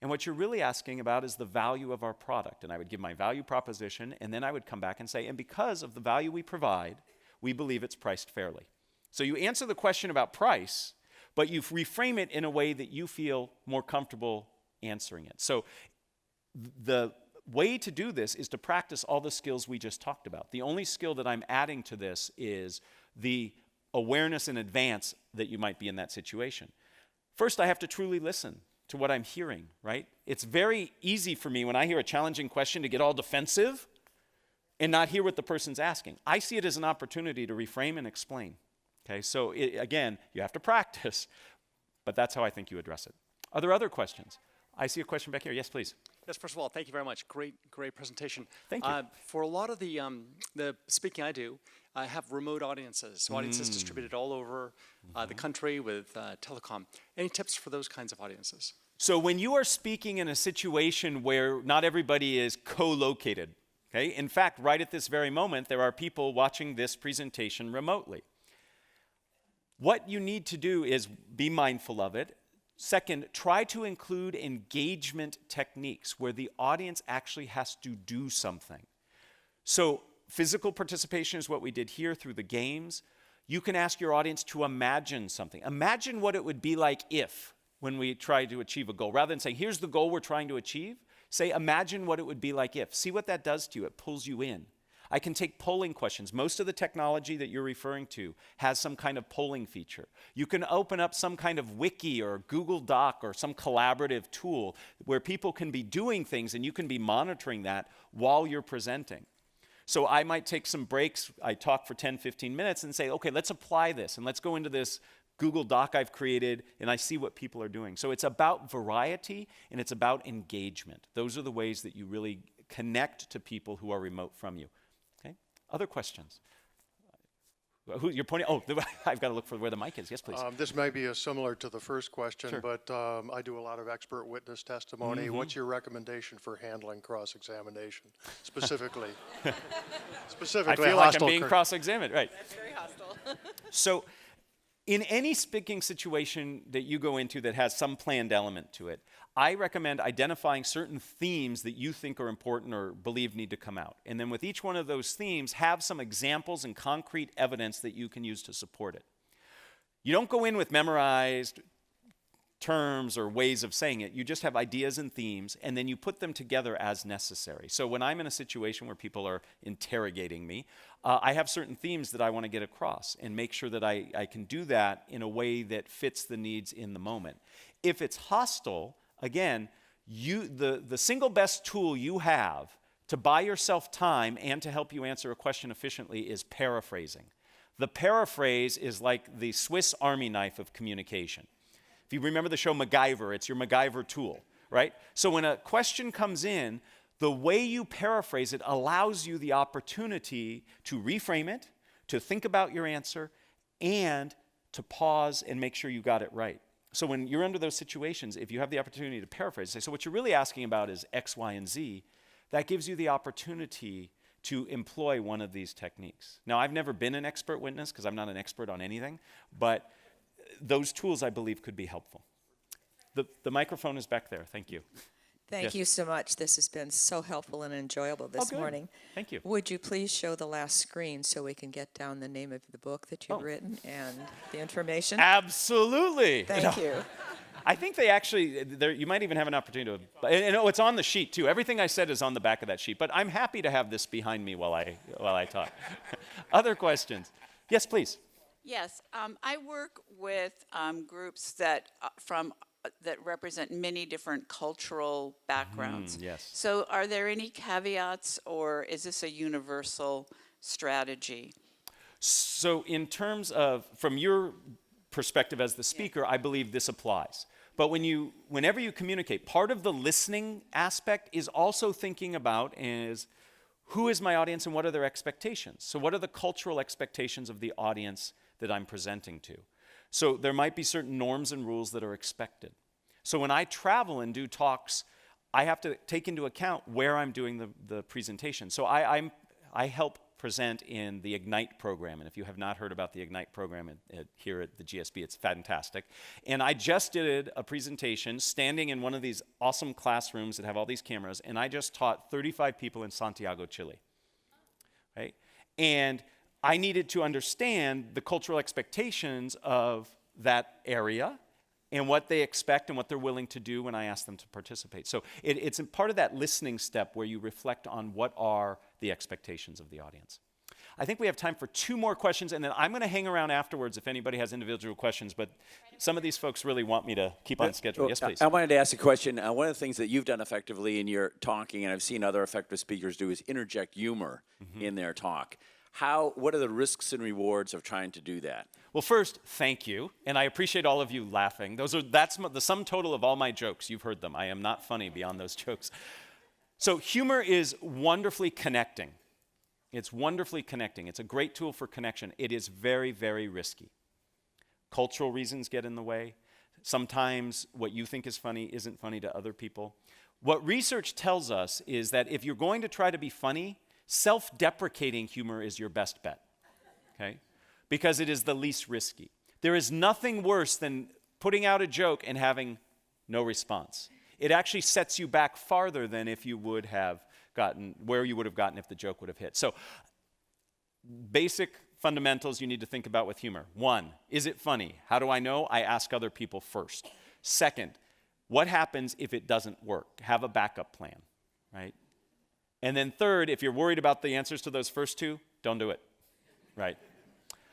Speaker 1: And what you're really asking about is the value of our product. And I would give my value proposition, and then I would come back and say, and because of the value we provide, we believe it's priced fairly. So you answer the question about price, but you reframe it in a way that you feel more comfortable answering it. So the way to do this is to practice all the skills we just talked about. The only skill that I'm adding to this is the awareness in advance that you might be in that situation. First, I have to truly listen to what I'm hearing, right? It's very easy for me when I hear a challenging question to get all defensive and not hear what the person's asking. I see it as an opportunity to reframe and explain. Okay, so again, you have to practice, but that's how I think you address it. Are there other questions? I see a question back here. Yes, please.
Speaker 5: Yes, first of all, thank you very much. Great presentation.
Speaker 1: Thank you.
Speaker 5: For a lot of the speaking I do, I have remote audiences, so audiences distributed all over the country with telecom. Any tips for those kinds of audiences?
Speaker 1: So when you are speaking in a situation where not everybody is co-located, okay? In fact, right at this very moment, there are people watching this presentation remotely. What you need to do is be mindful of it. Second, try to include engagement techniques where the audience actually has to do something. So physical participation is what we did here through the games. You can ask your audience to imagine something. Imagine what it would be like if, when we try to achieve a goal. Rather than saying, here's the goal we're trying to achieve, say, imagine what it would be like if. See what that does to you. It pulls you in. I can take polling questions. Most of the technology that you're referring to has some kind of polling feature. You can open up some kind of wiki or Google Doc or some collaborative tool where people can be doing things and you can be monitoring that while you're presenting. So I might take some breaks. I talk for 10, 15 minutes and say, okay, let's apply this and let's go into this Google Doc I've created and I see what people are doing. So it's about variety and it's about engagement. Those are the ways that you really connect to people who are remote from you. Other questions? Who you're pointing? Oh, I've got to look for where the mic is. Yes, please.
Speaker 6: This may be similar to the first question,
Speaker 1: Sure.
Speaker 6: but I do a lot of expert witness testimony. What's your recommendation for handling cross-examination, specifically?
Speaker 1: I
Speaker 6: Specifically,
Speaker 1: feel like I'm
Speaker 6: hostile
Speaker 1: being cross-examined, right?
Speaker 2: That's very hostile.
Speaker 1: So in any speaking situation that you go into that has some planned element to it, I recommend identifying certain themes that you think are important or believe need to come out. And then with each one of those themes, have some examples and concrete evidence that you can use to support it. You don't go in with memorized terms or ways of saying it. You just have ideas and themes, and then you put them together as necessary. So when I'm in a situation where people are interrogating me, I have certain themes that I want to get across and make sure that I can do that in a way that fits the needs in the moment. If it's hostile, again, the single best tool you have to buy yourself time and to help you answer a question efficiently is paraphrasing. The paraphrase is like the Swiss Army knife of communication. If you remember the show MacGyver, it's your MacGyver tool, right? So when a question comes in, the way you paraphrase it allows you the opportunity to reframe it, to think about your answer, and to pause and make sure you got it right. So when you're under those situations, if you have the opportunity to paraphrase, say, so what you're really asking about is X, Y, and Z, that gives you the opportunity to employ one of these techniques. Now, I've never been an expert witness because I'm not an expert on anything, but those tools, I believe, could be helpful. The microphone is back there. Thank you.
Speaker 7: Thank
Speaker 1: Yes.
Speaker 7: you so much. This has been so helpful and enjoyable this
Speaker 1: good.
Speaker 7: morning.
Speaker 1: Thank you.
Speaker 7: Would you please show the last screen so we can get down the name of the book that you've written and the information?
Speaker 1: Absolutely.
Speaker 7: Thank you.
Speaker 1: I think they actually, you might even have an opportunity to, and it's on the sheet too. Everything I said is on the back of that sheet, but I'm happy to have this behind me while I talk. Other questions? Yes, please.
Speaker 8: Yes, I work with groups that that represent many different cultural backgrounds.
Speaker 1: Yes.
Speaker 8: So are there any caveats, or is this a universal strategy?
Speaker 1: So in terms of, from your perspective as the speaker, I believe this applies. But whenever you communicate, part of the listening aspect is also thinking about is who is my audience and what are their expectations? So what are the cultural expectations of the audience that I'm presenting to? So there might be certain norms and rules that are expected. So when I travel and do talks, I have to take into account where I'm doing the presentation. So I help present in the Ignite program. And if you have not heard about the Ignite program here at the GSB, it's fantastic. And I just did a presentation standing in one of these awesome classrooms that have all these cameras, and I just taught 35 people in Santiago, Chile. Right? And I needed to understand the cultural expectations of that area and what they expect and what they're willing to do when I ask them to participate. So it's part of that listening step where you reflect on what are the expectations of the audience. I think we have time for 2 more questions, and then I'm going to hang around afterwards if anybody has individual questions, but some of these folks really want me to keep on schedule. Yes, please.
Speaker 9: I wanted to ask a question. One of the things that you've done effectively in your talking, and I've seen other effective speakers do, is interject humor in their talk. What are the risks and rewards of trying to do that?
Speaker 1: Well, first, thank you, and I appreciate all of you laughing. That's the sum total of all my jokes. You've heard them. I am not funny beyond those jokes. So humor is wonderfully connecting. It's wonderfully connecting. It's a great tool for connection. It is very, very risky. Cultural reasons get in the way. Sometimes what you think is funny isn't funny to other people. What research tells us is that if you're going to try to be funny, self-deprecating humor is your best bet, okay? Because it is the least risky. There is nothing worse than putting out a joke and having no response. It actually sets you back farther than if you would have gotten, where you would have gotten if the joke would have hit. So, basic fundamentals you need to think about with humor. 1, is it funny? How do I know? I ask other people first. 2nd, what happens if it doesn't work? Have a backup plan, right? And then 3rd, if you're worried about the answers to those first 2, don't do it, right?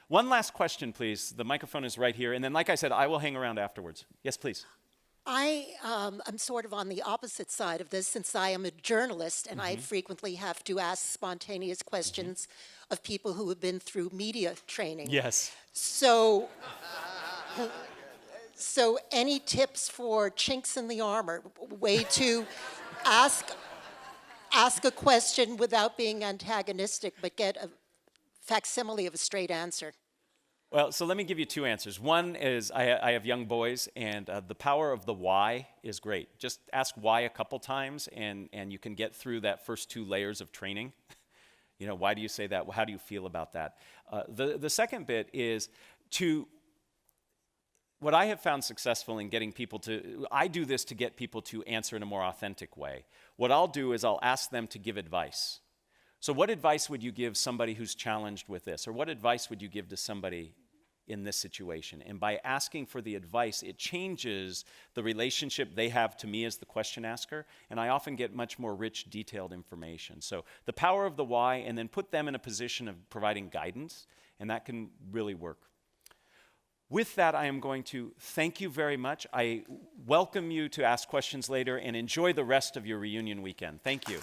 Speaker 1: One last question, please. The microphone is right here. And then, like I said, I will hang around afterwards. Yes, please.
Speaker 10: I am sort of on the opposite side of this since I am a journalist and I frequently have to ask spontaneous questions of people who have been through media training.
Speaker 1: Yes.
Speaker 10: So any tips for chinks in the armor, way to ask a question without being antagonistic but get a facsimile of a straight answer?
Speaker 1: Well, so let me give you 2 answers. One is I have young boys, and the power of the why is great. Just ask why a couple times, and you can get through that first 2 layers of training. You know, why do you say that? How do you feel about that? The second bit is what I have found successful in getting people I do this to get people to answer in a more authentic way. What I'll do is I'll ask them to give advice. So what advice would you give somebody who's challenged with this? Or what advice would you give to somebody in this situation? And by asking for the advice, it changes the relationship they have to me as the question asker, and I often get much more rich, detailed information. So the power of the why, and then put them in a position of providing guidance, and that can really work. With that, I am going to thank you very much. I welcome you to ask questions later, and enjoy the rest of your reunion weekend. Thank you.